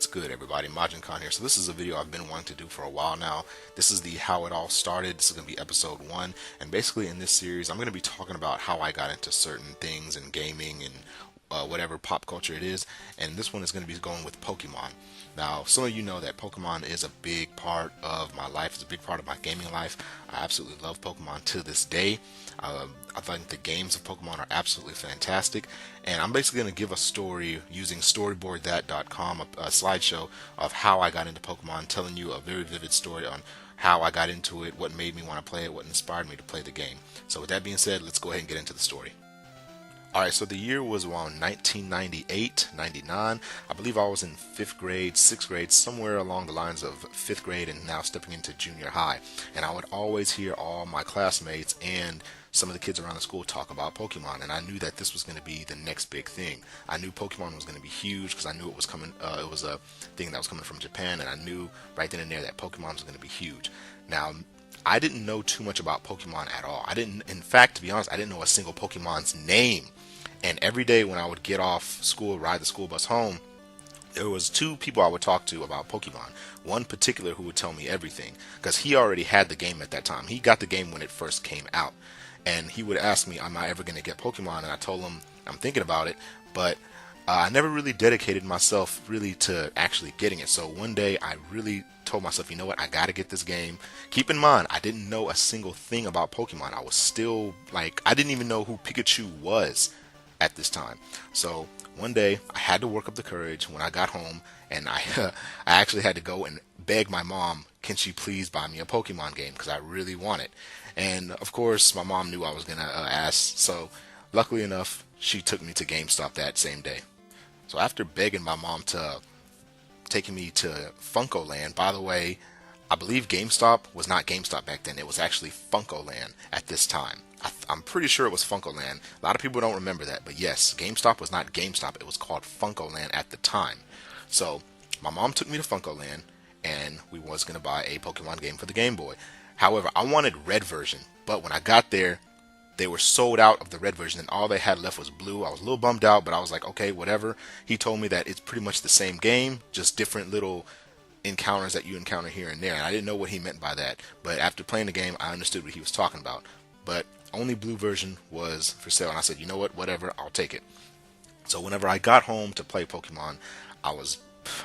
good, everybody? MAJINKHANx here. So this is a video I've been wanting to do for a while now. This is the how it all started. This is going to be episode 1. And basically in this series, I'm going to be talking about how I got into certain things in gaming and whatever pop culture it is. And this one is going to be going with Pokemon. Now, some of you know that Pokemon is a big part of my life. It's a big part of my gaming life. I absolutely love Pokemon to this day. I think the games of Pokemon are absolutely fantastic. And I'm basically going to give a story using storyboardthat.com, a slideshow of how I got into Pokemon, telling you a very vivid story on how I got into it, what made me want to play it, what inspired me to play the game. So with that being said, let's go ahead and get into the story. Alright, so the year was around 1998, 99. I believe I was in 5th grade, 6th grade, somewhere along the lines of 5th grade and now stepping into junior high. And I would always hear all my classmates and some of the kids around the school talk about Pokemon, and I knew that this was going to be the next big thing. I knew Pokemon was going to be huge because I knew it was coming. It was a thing that was coming from Japan, and I knew right then and there that Pokemon was going to be huge. Now, I didn't know too much about Pokemon at all. In fact, to be honest, I didn't know a single Pokemon's name. And every day when I would get off school, ride the school bus home, there was 2 people I would talk to about Pokemon. One particular who would tell me everything because he already had the game at that time. He got the game when it first came out. And he would ask me, am I ever going to get Pokemon? And I told him, I'm thinking about it, but I never really dedicated myself really to actually getting it. So one day I really told myself, you know what, I got to get this game. Keep in mind, I didn't know a single thing about Pokemon. I was still like, I didn't even know who Pikachu was at this time. So one day I had to work up the courage when I got home, and I actually had to go and beg my mom, can she please buy me a Pokemon game, because I really want it. And of course my mom knew I was gonna ask, so luckily enough she took me to GameStop that same day. So after begging my mom to take me to Funko Land, by the way, I believe GameStop was not GameStop back then, it was actually Funko Land at this time. I'm pretty sure it was Funko Land. A lot of people don't remember that, but yes, GameStop was not GameStop, it was called Funko Land at the time. So my mom took me to Funko Land, and we was going to buy a Pokemon game for the Game Boy. However, I wanted red version, but when I got there, they were sold out of the red version and all they had left was blue. I was a little bummed out, but I was like, okay, whatever. He told me that it's pretty much the same game, just different little encounters that you encounter here and there. And I didn't know what he meant by that, but after playing the game, I understood what he was talking about. But only blue version was for sale, and I said, you know what, whatever, I'll take it. So whenever I got home to play Pokemon, I was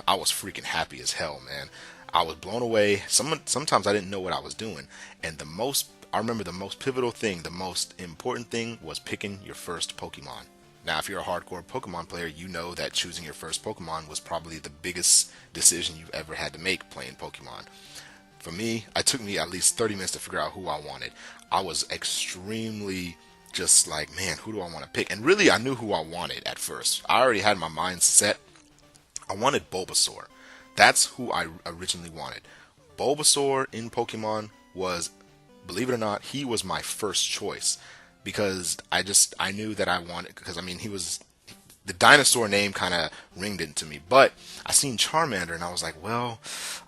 freaking happy as hell, man. I was blown away. Sometimes I didn't know what I was doing. And I remember the most pivotal thing, the most important thing was picking your first Pokemon. Now, if you're a hardcore Pokemon player, you know that choosing your first Pokemon was probably the biggest decision you've ever had to make playing Pokemon. For me, it took me at least 30 minutes to figure out who I wanted. I was extremely just like, man, who do I want to pick? And really, I knew who I wanted at first. I already had my mind set. I wanted Bulbasaur. That's who I originally wanted. Bulbasaur in Pokemon was, believe it or not, he was my first choice because I knew that I wanted, because I mean, the dinosaur name kind of ringed into me. But I seen Charmander and I was like, well,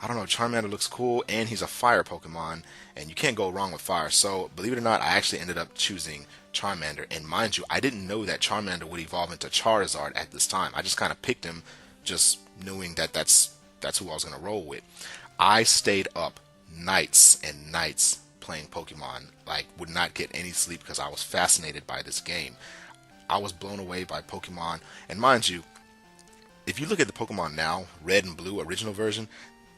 I don't know, Charmander looks cool and he's a fire Pokemon and you can't go wrong with fire. So believe it or not, I actually ended up choosing Charmander. And mind you, I didn't know that Charmander would evolve into Charizard at this time. I just kind of picked him just knowing that that's who I was going to roll with. I stayed up nights and nights playing Pokemon, like would not get any sleep because I was fascinated by this game. I was blown away by Pokemon, and mind you, if you look at the Pokemon now, Red and Blue original version,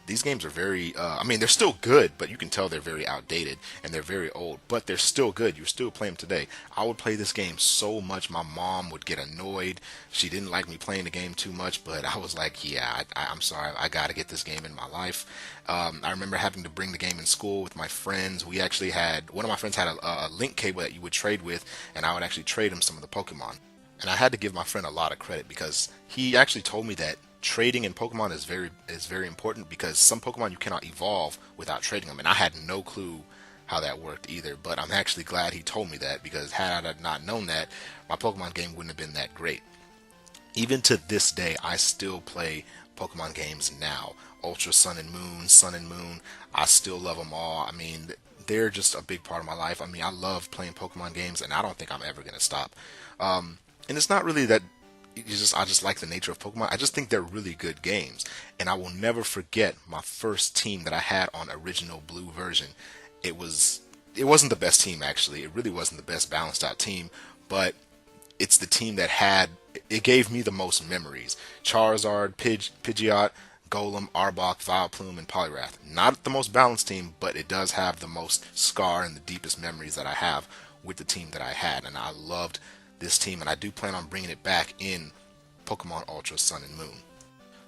these games are very, I mean, they're still good, but you can tell they're very outdated and they're very old, but they're still good. You still play them today. I would play this game so much, my mom would get annoyed. She didn't like me playing the game too much, but I was like, yeah, I'm sorry, I got to get this game in my life. I remember having to bring the game in school with my friends. We actually had, one of my friends had a link cable that you would trade with, and I would actually trade him some of the Pokemon. And I had to give my friend a lot of credit because he actually told me that trading in Pokemon is very important because some Pokemon you cannot evolve without trading them, and I had no clue how that worked either. But I'm actually glad he told me that because had I not known that, my Pokemon game wouldn't have been that great. Even to this day, I still play Pokemon games now. Ultra Sun and Moon, I still love them all. I mean, they're just a big part of my life. I mean, I love playing Pokemon games, and I don't think I'm ever going to stop. And it's not really that I just like the nature of Pokemon. I just think they're really good games, and I will never forget my first team that I had on original Blue version. It was it wasn't the best team actually. It really wasn't the best balanced out team, but it's the team that had it gave me the most memories. Charizard, Pidgeot, Golem, Arbok, Vileplume, and Poliwrath. Not the most balanced team, but it does have the most scar and the deepest memories that I have with the team that I had, and I loved this team, and I do plan on bringing it back in Pokemon Ultra Sun and Moon.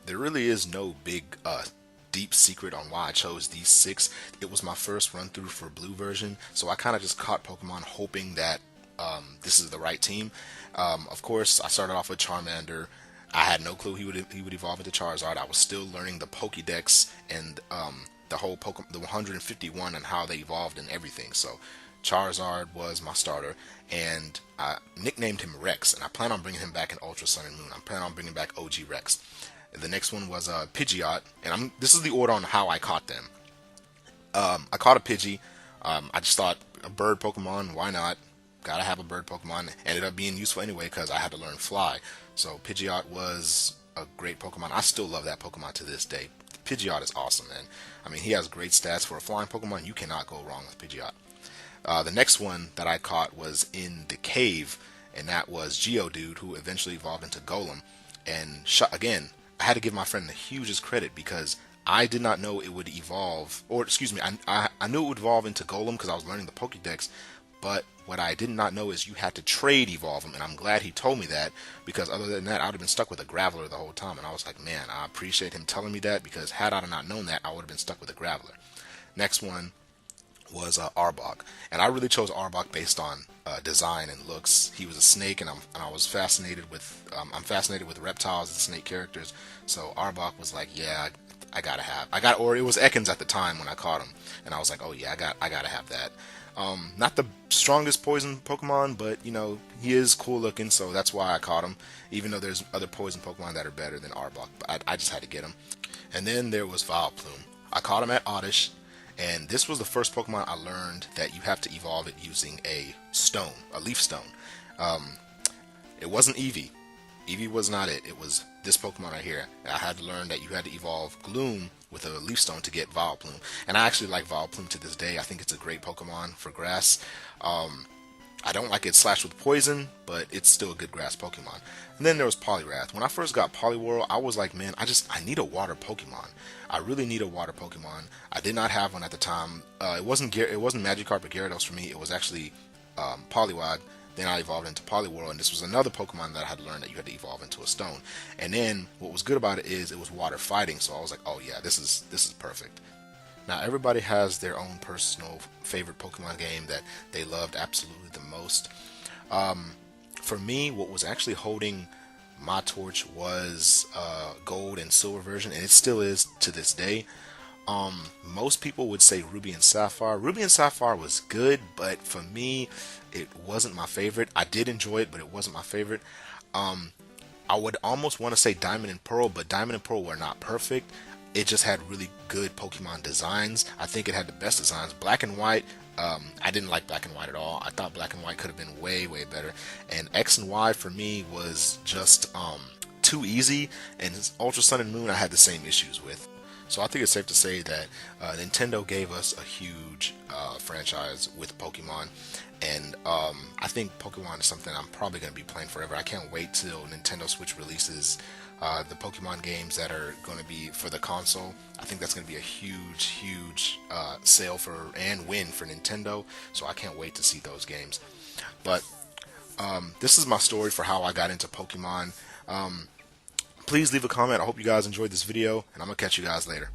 There really is no big deep secret on why I chose these six. It was my first run through for Blue version, so I kind of just caught Pokemon hoping that this is the right team. Of course, I started off with Charmander. I had no clue he would evolve into Charizard. I was still learning the Pokédex and the whole the 151 and how they evolved and everything. So Charizard was my starter, and I nicknamed him Rex, and I plan on bringing him back in Ultra Sun and Moon. I plan on bringing back OG Rex. The next one was Pidgeot, and this is the order on how I caught them. I caught a Pidgey. I just thought a bird Pokemon, why not? Gotta have a bird Pokemon. Ended up being useful anyway because I had to learn Fly. So Pidgeot was a great Pokemon. I still love that Pokemon to this day. Pidgeot is awesome, man. I mean, he has great stats for a flying Pokemon. You cannot go wrong with Pidgeot. The next one that I caught was in the cave, and that was Geodude, who eventually evolved into Golem. And again, I had to give my friend the hugest credit because I did not know it would evolve, or excuse me, I knew it would evolve into Golem because I was learning the Pokédex, but what I did not know is you had to trade evolve him, and I'm glad he told me that, because other than that, I would have been stuck with a Graveler the whole time, and I was like, man, I appreciate him telling me that, because had I not known that, I would have been stuck with a Graveler. Next one was Arbok, and I really chose Arbok based on design and looks. He was a snake, and I was fascinated with I'm fascinated with reptiles and snake characters. So Arbok was like, yeah, or it was Ekans at the time when I caught him, and I was like, oh yeah, I gotta have that. Not the strongest poison Pokemon, but you know, he is cool looking, so that's why I caught him. Even though there's other poison Pokemon that are better than Arbok, but I just had to get him. And then there was Vileplume. I caught him at Oddish. And this was the first Pokemon I learned that you have to evolve it using a stone, a leaf stone. It wasn't Eevee. Eevee was not it. It was this Pokemon right here. And I had to learn that you had to evolve Gloom with a leaf stone to get Vileplume. And I actually like Vileplume to this day. I think it's a great Pokemon for grass. I don't like it slashed with poison, but it's still a good grass Pokemon. And then there was Poliwrath. When I first got Poliwhirl, I was like, man, I need a water Pokemon. I really need a water Pokemon. I did not have one at the time. It wasn't Magikarp or Gyarados for me. It was actually Poliwag. Then I evolved into Poliwhirl, and this was another Pokemon that I had learned that you had to evolve into a stone. And then what was good about it is it was water fighting, so I was like, oh yeah, this is perfect. Now, everybody has their own personal favorite Pokemon game that they loved absolutely the most. For me, what was actually holding my torch was Gold and Silver version, and it still is to this day. Most people would say Ruby and Sapphire. Ruby and Sapphire was good, but for me, it wasn't my favorite. I did enjoy it, but it wasn't my favorite. I would almost want to say Diamond and Pearl, but Diamond and Pearl were not perfect. It just had really good Pokemon designs. I think it had the best designs. Black and White, I didn't like Black and White at all. I thought Black and White could have been way, way better. And X and Y for me was just too easy. And Ultra Sun and Moon I had the same issues with. So I think it's safe to say that Nintendo gave us a huge franchise with Pokemon. And I think Pokemon is something I'm probably going to be playing forever. I can't wait till Nintendo Switch releases the Pokemon games that are going to be for the console. I think that's going to be a huge, huge sale and win for Nintendo. So I can't wait to see those games. But this is my story for how I got into Pokemon. Please leave a comment. I hope you guys enjoyed this video, and I'm going to catch you guys later.